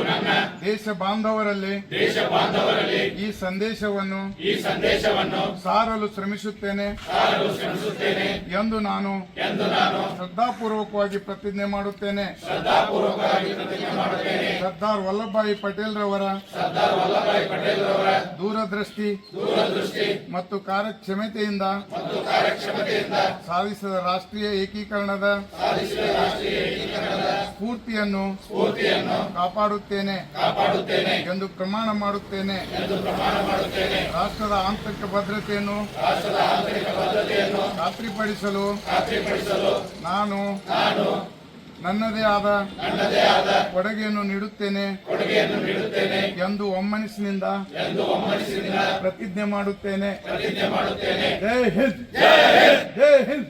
ನನ್ನ ದೇಶ ಬಾಂಧವರಲ್ಲಿ ಈ ಸಂದೇಶವನ್ನು ಸಾರಲು ಶ್ರಮಿಸುತ್ತೇನೆ ಎಂದು ನಾನು ಶ್ರದ್ಧಾಪೂರ್ವಕವಾಗಿ ಪ್ರತಿಜ್ಞೆ ಮಾಡುತ್ತೇನೆ. ಸರ್ದಾರ್ ವಲ್ಲಭಭಾಯಿ ಪಟೇಲ್ ರವರ ದೂರದೃಷ್ಟಿ ಮತ್ತು ಕಾರ್ಯಕ್ಷಮತೆಯಿಂದ ಸಾಧಿಸಿದ ರಾಷ್ಟ್ರೀಯ ಏಕೀಕರಣದ ಸ್ಫೂರ್ತಿಯನ್ನು ಕಾಪಾಡುತ್ತೇನೆ ಎಂದು ಪ್ರಮಾಣ ಮಾಡುತ್ತೇನೆ. ರಾಷ್ಟ್ರದ ಆಂತರಿಕ ಭದ್ರತೆಯನ್ನು ಖಾತ್ರಿಪಡಿಸಲು ನಾನು ನನ್ನದೇ ಆದ ಕೊಡುಗೆಯನ್ನು ನೀಡುತ್ತೇನೆ ಎಂದು ಒಮ್ಮನಸ್ಸಿನಿಂದ ಪ್ರತಿಜ್ಞೆ ಮಾಡುತ್ತೇನೆ. ಜೈ ಹಿಂದ್, ಜೈ ಹಿಂದ್, ಜೈ ಹಿಂದ್.